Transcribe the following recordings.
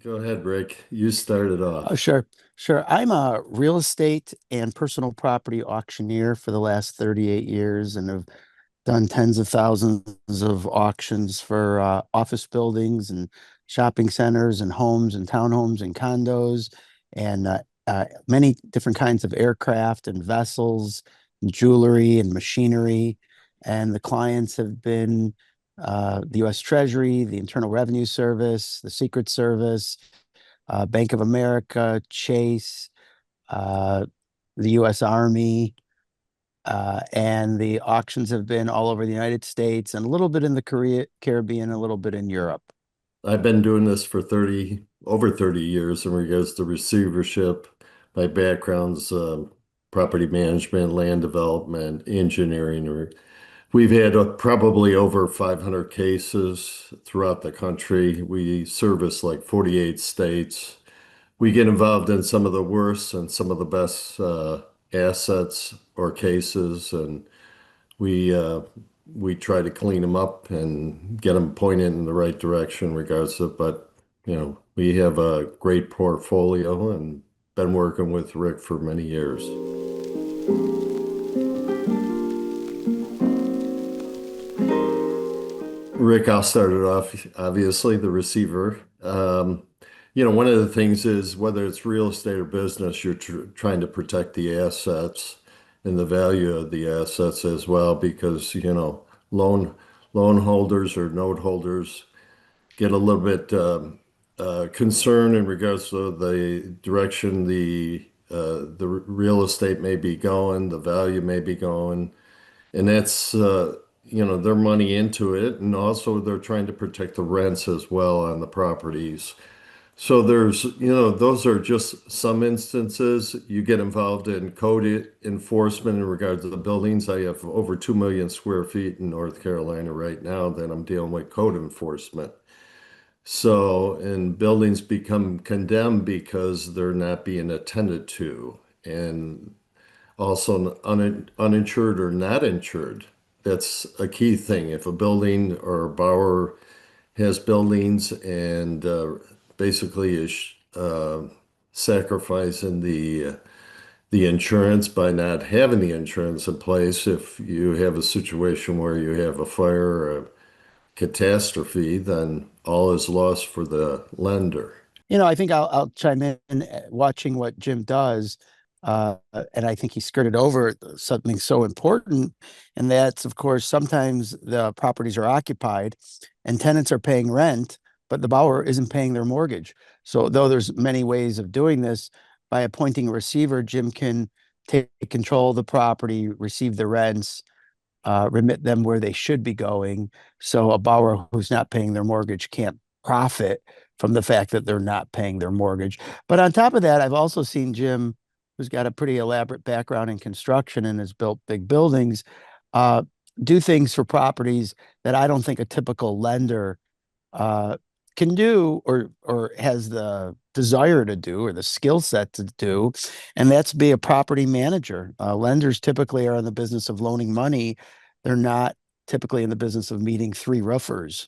Go ahead, Rick. You started Oh, off. sure. Sure. I'm a real estate and personal property auctioneer for the last 38 years and have done tens of thousands of auctions for office buildings and shopping centers and homes and townhomes and condos and many different kinds of aircraft and vessels and jewelry and machinery. And the clients have been the U.S. Treasury, the Internal Revenue Service, the Secret Service, Bank of America, Chase, uh, the U.S. Army, and the auctions have been all over the United States and a little bit in the Caribbean, a little bit in Europe. I've been doing this for over 30 years in regards to receivership. My background's property management, land development, engineering. We've had probably over 500 cases throughout the country. We service like 48 states. We get involved in some of the worst and some of the best assets or cases, and we uh, we try to clean them up and get them pointed in the right direction, regards to. But we have a great portfolio and been working with Rick for many years. Rick, I'll start it off. Obviously, the receiver. One of the things is whether it's real estate or business, you're trying to protect the assets and the value of the assets as well, because loan loan holders or note holders get a little bit concerned in regards to the direction the real estate may be going, the value may be going, and that's their money into it, and also they're trying to protect the rents as well on the properties. So those are just some instances. You get involved in code enforcement in regard to the buildings. I have over 2 million square feet in North Carolina right now that I'm dealing with code enforcement. So, and buildings become condemned because they're not being attended to. And also uninsured or not insured. That's a key thing. If a building or a borrower has buildings and basically is sacrificing the insurance by not having the insurance in place, if you have a situation where you have a fire or a catastrophe, then all is lost for the lender. I think I'll chime in watching what Jim does. And I think he skirted over something so important. And that's, of course, sometimes the properties are occupied and tenants are paying rent, but the borrower isn't paying their mortgage. So though there's many ways of doing this, by appointing a receiver, Jim can take control of the property, receive the rents, remit them where they should be going. So a borrower who's not paying their mortgage can't profit from the fact that they're not paying their mortgage. But on top of that, I've also seen Jim, who's got a pretty elaborate background in construction and has built big buildings, uh, do things for properties that I don't think a typical lender uh, can do or has the desire to do or the skill set to do, and that's be a property manager. Lenders typically are in the business of loaning money. They're not typically in the business of meeting three roofers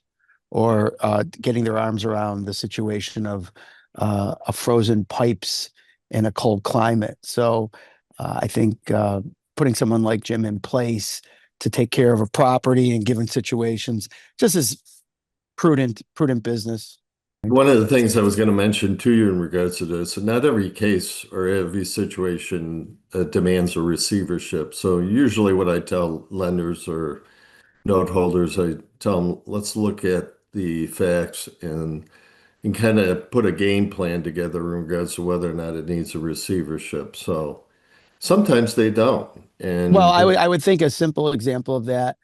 or getting their arms around the situation of a frozen pipes in a cold climate. So I think putting someone like Jim in place to take care of a property in given situations just as prudent business. One of the things I was going to mention to you in regards to this, not every case or every situation demands a receivership. So usually what I tell lenders or note holders, I tell them, let's look at the facts and kind of put a game plan together in regards to whether or not it needs a receivership. So sometimes they don't. Well, And I would think a simple example of that,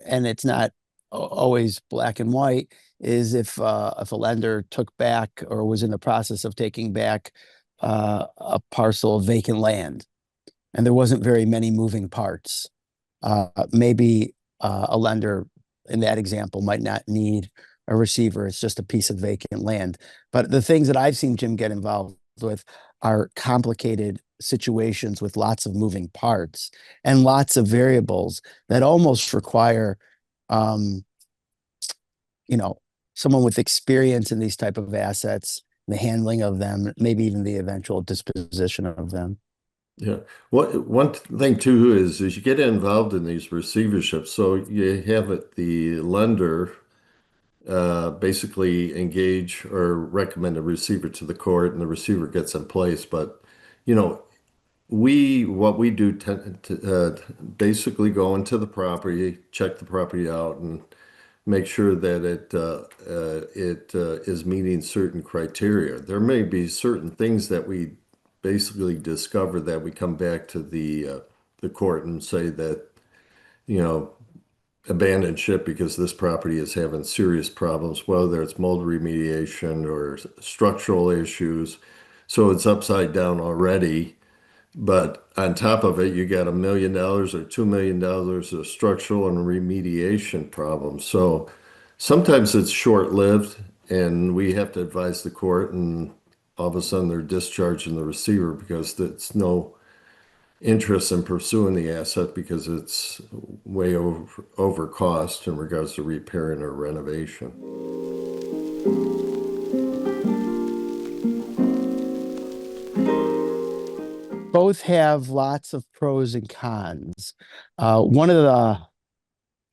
and it's not always black and white, is if a lender took back or was in the process of taking back a parcel of vacant land, and there wasn't very many moving parts. Maybe a lender in that example might not need a receiver. It's just a piece of vacant land. But the things that I've seen Jim get involved with are complicated situations with lots of moving parts and lots of variables that almost require, um, you know, someone with experience in these type of assets the handling of them, maybe even the eventual disposition of them. Yeah. One thing too is you get involved in these receiverships. So you have the lender basically engage or recommend a receiver to the court, and the receiver gets in place. But you know, what we do tend to basically go into the property, check the property out, and make sure that it is meeting certain criteria. There may be certain things that we basically discover that we come back to the court and say that, you know, abandon ship because this property is having serious problems, whether it's mold remediation or structural issues. So it's upside down already. But on top of it, you got $1 million or $2 million of structural and remediation problems. So sometimes it's short-lived, and we have to advise the court, and all of a sudden they're discharging the receiver because it's no interest in pursuing the asset because it's way over cost in regards to repairing or renovation. Both have lots of pros and cons. One of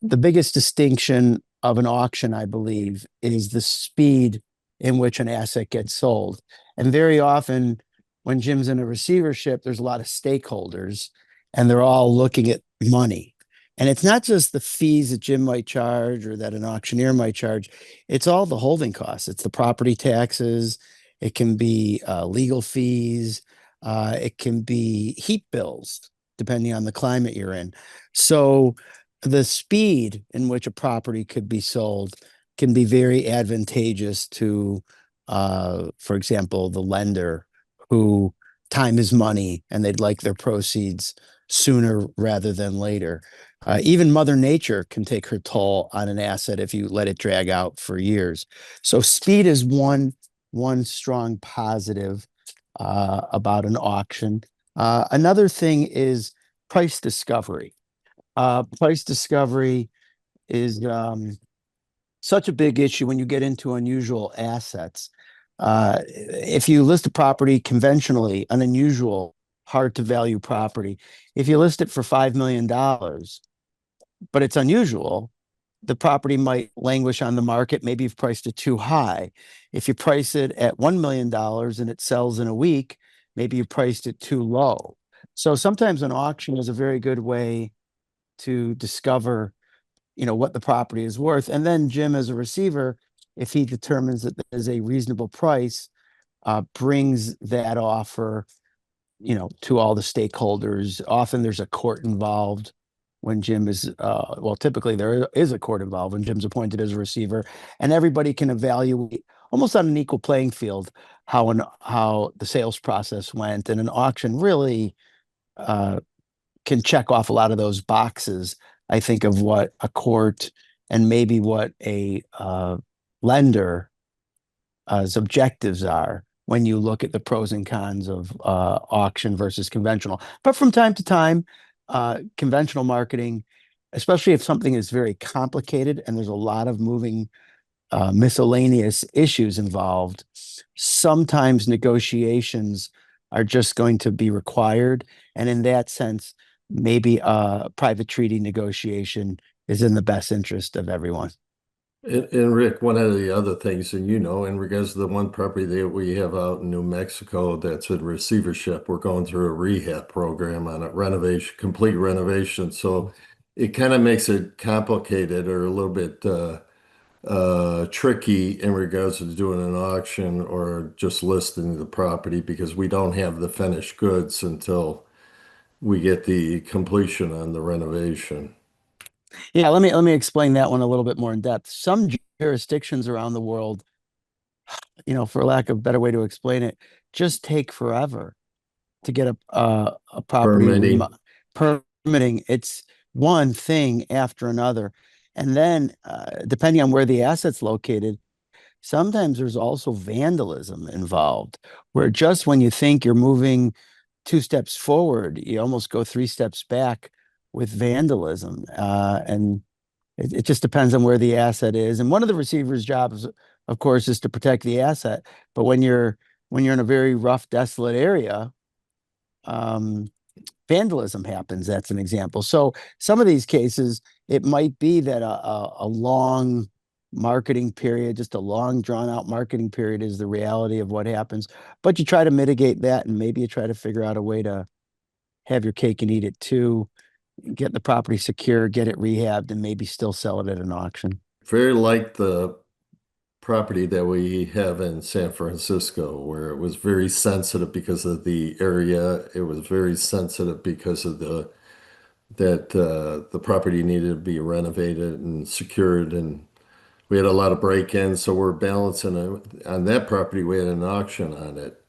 the biggest distinction of an auction, I believe, is the speed in which an asset gets sold. And very often, when Jim's in a receivership, there's a lot of stakeholders, and they're all looking at money. And it's not just the fees that Jim might charge or that an auctioneer might charge. It's all the holding costs. It's the property taxes. It can be legal fees. It can be heat bills, depending on the climate you're in. So the speed in which a property could be sold can be very advantageous to, for example, the lender, who time is money and they'd like their proceeds sooner rather than later. Even Mother Nature can take her toll on an asset if you let it drag out for years. So speed is one strong positive about an auction. Another thing is price discovery. Price discovery is such a big issue when you get into unusual assets. If you list a property conventionally, an unusual, hard to value property, if you list it for $5 million, but it's unusual, the property might languish on the market. Maybe you've priced it too high. If you price it at $1 million and it sells in a week, maybe you priced it too low. So sometimes an auction is a very good way to discover, what the property is worth. And then Jim, as a receiver, if he determines that there's a reasonable price, brings that offer, to all the stakeholders. Often there's a court involved when Jim is, typically there is a court involved when Jim's appointed as a receiver, and everybody can evaluate almost on an equal playing field how the sales process went. And an auction really can check off a lot of those boxes, I think, of what a court and maybe what a lender's objectives are when you look at the pros and cons of auction versus conventional. But from time to time, conventional marketing, especially if something is very complicated and there's a lot of moving miscellaneous issues involved, sometimes negotiations are just going to be required. And in that sense, maybe a private treaty negotiation is in the best interest of everyone. And Rick, one of the other things, and in regards to the one property that we have out in New Mexico that's in receivership, we're going through a rehab program on a renovation, complete renovation. So it kind of makes it complicated or a little bit tricky in regards to doing an auction or just listing the property because we don't have the finished goods until we get the completion on the renovation. Yeah, let me explain that one a little bit more in depth. Some jurisdictions around the world, for lack of a better way to explain it, just take forever to get a property Permitting. permitting. It's one thing after another. And then, depending on where the asset's located, sometimes there's also vandalism involved, where just when you think you're moving 2 steps forward, you almost go 3 steps back with vandalism. And it just depends on where the asset is. And one of the receiver's jobs, of course, is to protect the asset. But when you're in a very rough, desolate area, um, vandalism happens. That's an example. So some of these cases, it might be that a long marketing period, just a long drawn out marketing period is the reality of what happens. But you try to mitigate that, and maybe you try to figure out a way to have your cake and eat it too, get the property secure, get it rehabbed, and maybe still sell it at an auction. Very like the property that we have in San Francisco, where it was very sensitive because of the area. It was very sensitive because of the property needed to be renovated and secured, and we had a lot of break-ins. So we're balancing on that property. We had an auction on it,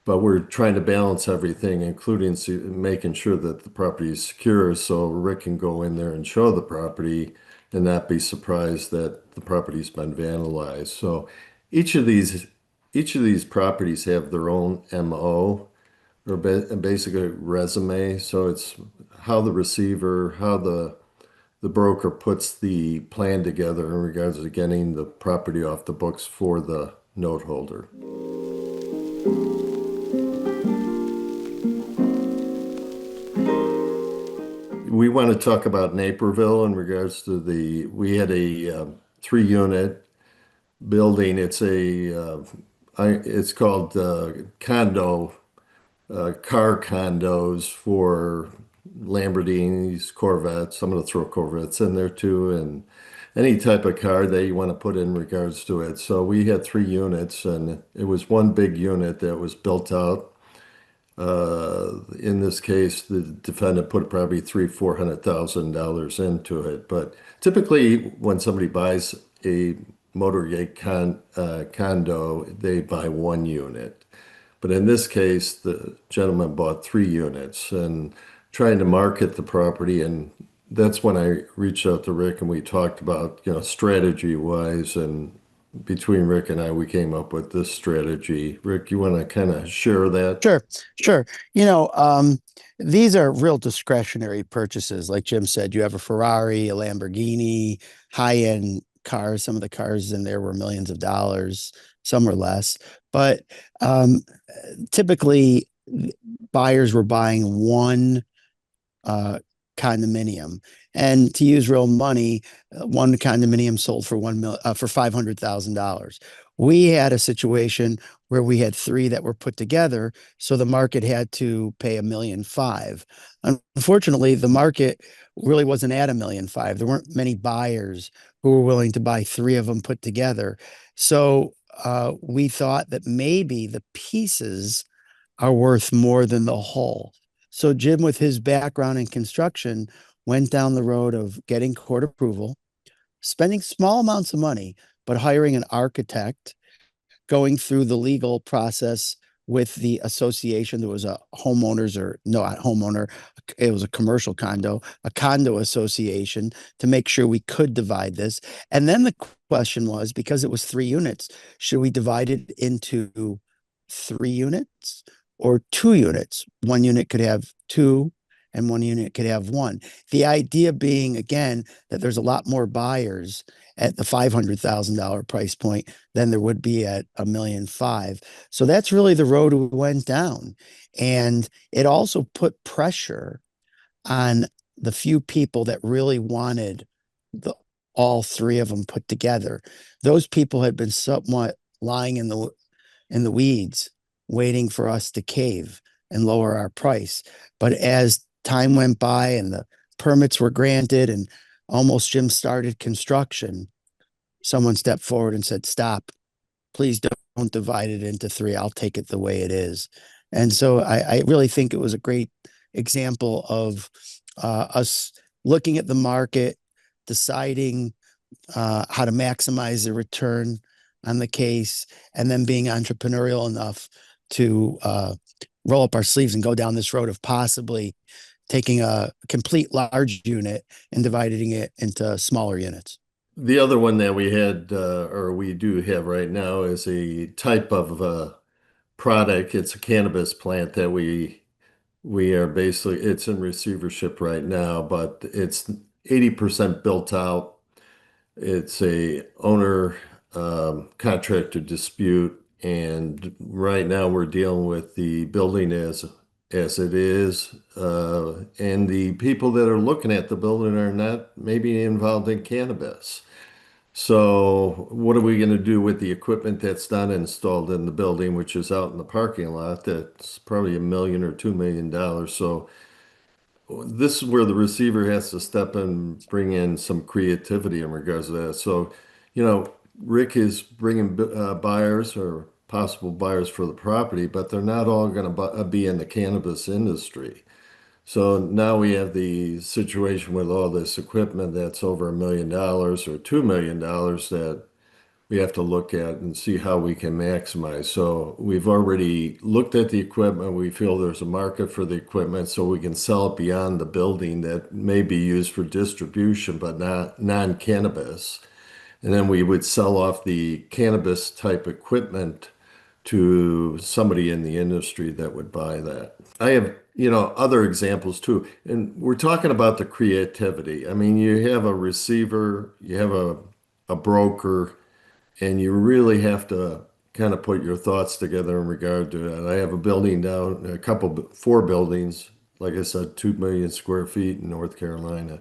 but we're trying to balance everything, including making sure that the property is secure, so Rick can go in there and show the property and not be surprised that the property's been vandalized. So each of these each of these properties have their own MO, or basically resume. So it's how the receiver, how the broker puts the plan together in regards to getting the property off the books for the note holder. We want to talk about Naperville in regards to we had a 3-unit building. It's called car condos for Lamborghinis, Corvettes. I'm going to throw Corvettes in there too, and any type of car that you want to put in regards to it. So we had 3 units, and it was one big unit that was built out. In this case, the defendant put probably $400,000 into it. But typically, when somebody buys a motorcade condo, they buy 1 unit. But in this case, the gentleman bought 3 units and trying to market the property. And that's when I reached out to Rick and we talked about, strategy wise. And between Rick and I, we came up with this strategy. Rick, you want to kind of share that? Sure, sure. These are real discretionary purchases. Like Jim said, you have a Ferrari, a Lamborghini, high-end cars. Some of the cars in there were millions of dollars, some were less. But typically, buyers were buying one condominium. And to use real money, one condominium sold for for $500,000. We had a situation where we had 3 that were put together, so the market had to pay $1.5 million. Unfortunately, the market really wasn't at $1.5 million. There weren't many buyers who were willing to buy 3 of them put together. So we thought that maybe the pieces are worth more than the whole. So Jim, with his background in construction, went down the road of getting court approval, spending small amounts of money, but hiring an architect, going through the legal process with the association. There was a homeowners, or no, not homeowner, it was a commercial condo, a condo association, to make sure we could divide this. And then the question was, because it was 3 units, should we divide it into 3 units or 2 units? 1 unit could have 2 and 1 unit could have 1. The idea being, again, that there's a lot more buyers at the $500,000 price point than there would be at $1.5 million. So that's really the road we went down. And it also put pressure on the few people that really wanted all 3 of them put together. Those people had been somewhat lying in the weeds, waiting for us to cave and lower our price. But as time went by and the permits were granted and almost Jim started construction, someone stepped forward and said, "Stop, please don't divide it into 3. I'll take it the way it is." And so I really think it was a great example of us looking at the market, deciding how to maximize the return on the case, and then being entrepreneurial enough to roll up our sleeves and go down this road of possibly taking a complete large unit and dividing it into smaller units. The other one that we had, or we do have right now, is a type of product. It's a cannabis plant that we are basically, it's in receivership right now, but it's 80% built out. It's a owner contractor dispute. And right now we're dealing with the building as it is. And the people that are looking at the building are not maybe involved in cannabis. So what are we going to do with the equipment that's not installed in the building, which is out in the parking lot? That's probably $1 million or $2 million. So this is where the receiver has to step in, bring in some creativity in regards to that. So, Rick is bringing buyers or possible buyers for the property, but they're not all going to be in the cannabis industry. So now we have the situation with all this equipment that's over $1 million or $2 million that we have to look at and see how we can maximize. So we've already looked at the equipment. We feel there's a market for the equipment, so we can sell it beyond the building that may be used for distribution, but not non-cannabis. And then we would sell off the cannabis type equipment to somebody in the industry that would buy that. I have, other examples too. And we're talking about the creativity. I mean, you have a receiver, you have a broker, and you really have to kind of put your thoughts together in regard to that. I have a building down, four buildings, like I said, 2 million square feet in North Carolina.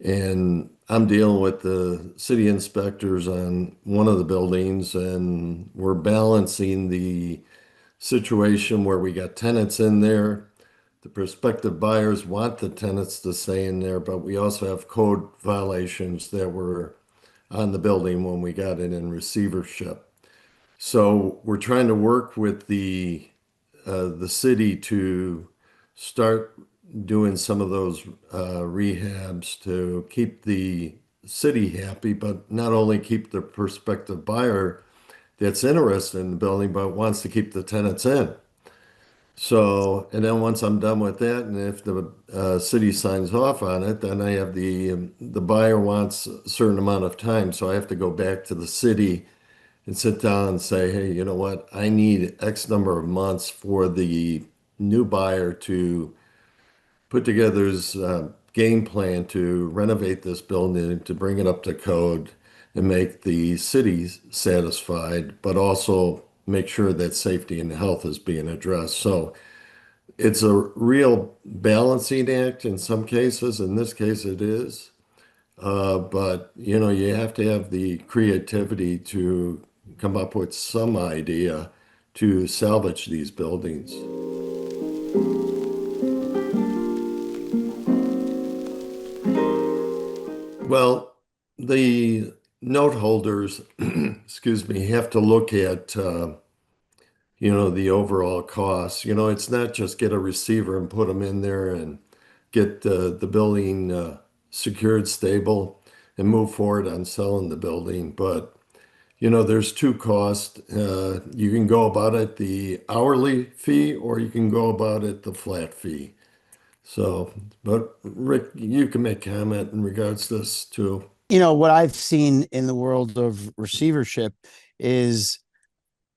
And I'm dealing with the city inspectors on one of the buildings, and we're balancing the situation where we got tenants in there. The prospective buyers want the tenants to stay in there, but we also have code violations that were on the building when we got it in receivership. So we're trying to work with the city to start doing some of those rehabs to keep the city happy, but not only keep the prospective buyer that's interested in the building, but wants to keep the tenants in. So, and then once I'm done with that, and if the city signs off on it, then I have the buyer wants a certain amount of time, so I have to go back to the city and sit down and say, hey, you know what? I need X number of months for the new buyer to put together his game plan to renovate this building, to bring it up to code and make the city satisfied, but also make sure that safety and health is being addressed. So it's a real balancing act in some cases. In this case, it is. But you have to have the creativity to come up with some idea to salvage these buildings. Well, the note holders, excuse me, have to look at the overall costs. It's not just get a receiver and put them in there and get the building secured, stable, and move forward on selling the building. But, there's two costs. You can go about it the hourly fee, or you can go about it the flat fee. So, but Rick, you can make comment in regards to this too. What I've seen in the world of receivership is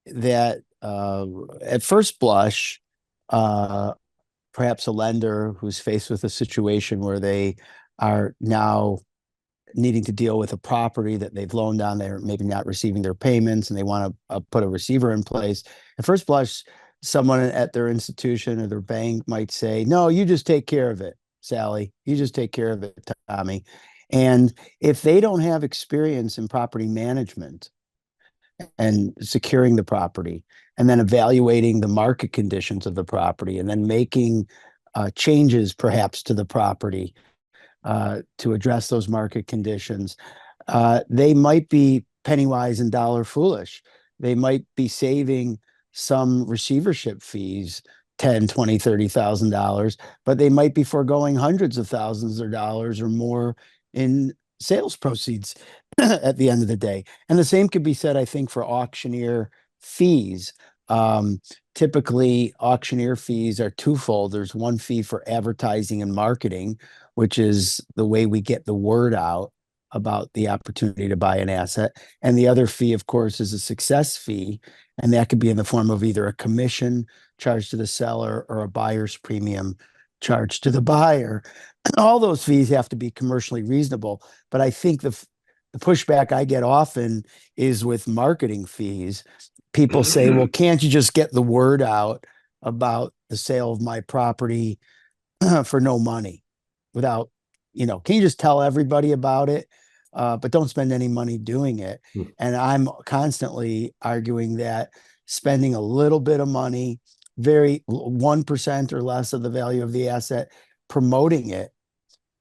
that at first blush, perhaps a lender who's faced with a situation where they are now needing to deal with a property that they've loaned on, they're maybe not receiving their payments, and they want to put a receiver in place. At first blush, someone at their institution or their bank might say, no, you just take care of it, Sally. You just take care of it, Tommy. And if they don't have experience in property management and securing the property, and then evaluating the market conditions of the property, and then making changes perhaps to the property to address those market conditions, they might be penny wise and dollar foolish. They might be saving some receivership fees, 10, 20, $30,000, but they might be foregoing hundreds of thousands of dollars or more in sales proceeds at the end of the day. And the same could be said, I think, for auctioneer fees. Typically, auctioneer fees are twofold. There's one fee for advertising and marketing, which is the way we get the word out about the opportunity to buy an asset. And the other fee, of course, is a success fee. And that could be in the form of either a commission charged to the seller or a buyer's premium charged to the buyer. All those fees have to be commercially reasonable. But I think the pushback I get often is with marketing fees. People say, well, can't you just get the word out about the sale of my property for no money without, can you just tell everybody about it? But don't spend any money doing it. And I'm constantly arguing that spending a little bit of money, very 1% or less of the value of the asset, promoting it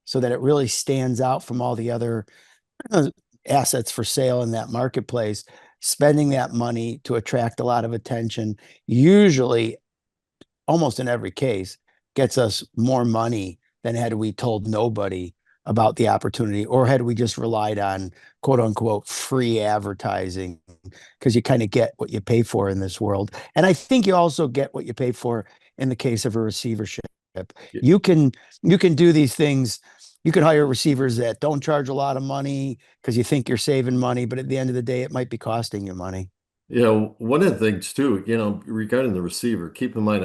so that it really stands out from all the other assets for sale in that marketplace, spending that money to attract a lot of attention, usually almost in every case, gets us more money than had we told nobody about the opportunity, or had we just relied on quote unquote free advertising, because you kind of get what you pay for in this world. And I think you also get what you pay for in the case of a receivership. You can you can do these things. You can hire receivers that don't charge a lot of money because you think you're saving money, but at the end of the day, it might be costing you money. One of the things too, regarding the receiver, keep in mind,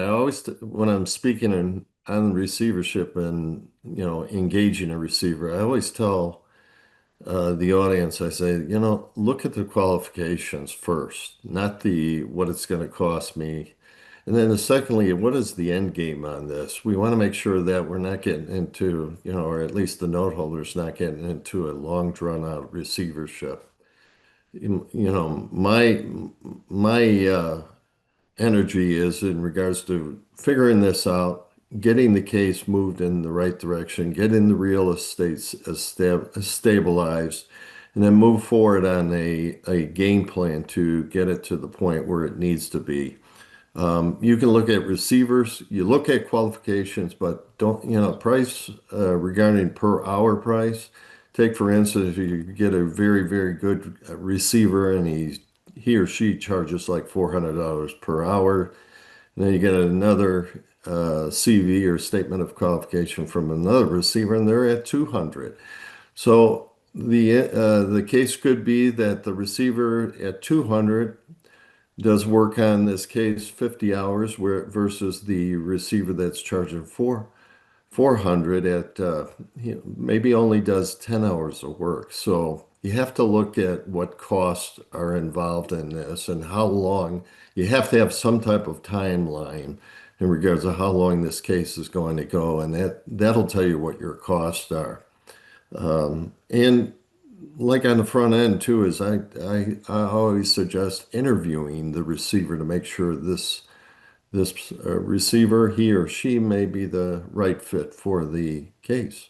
when I'm speaking on receivership and, engaging a receiver, I always tell the audience, I say, look at the qualifications first, not what it's going to cost me. And then secondly, what is the end game on this? We want to make sure that we're not getting into, or at least the note holder's not getting into a long drawn out receivership. My energy is in regards to figuring this out, getting the case moved in the right direction, getting the real estate stabilized, and then move forward on a game plan to get it to the point where it needs to be. You can look at receivers, you look at qualifications, but don't, price regarding per hour price. Take, for instance, if you get a very, very good receiver and he or she charges like $400 per hour. And then you get another CV or statement of qualification from another receiver and they're at 200. So the case could be that the receiver at 200 does work on this case 50 hours versus the receiver that's charging 400 at maybe only does 10 hours of work. So you have to look at what costs are involved in this and how long. You have to have some type of timeline in regards to how long this case is going to go, and that'll tell you what your costs are. And like on the front end too, is I always suggest interviewing the receiver to make sure this receiver, he or she may be the right fit for the case.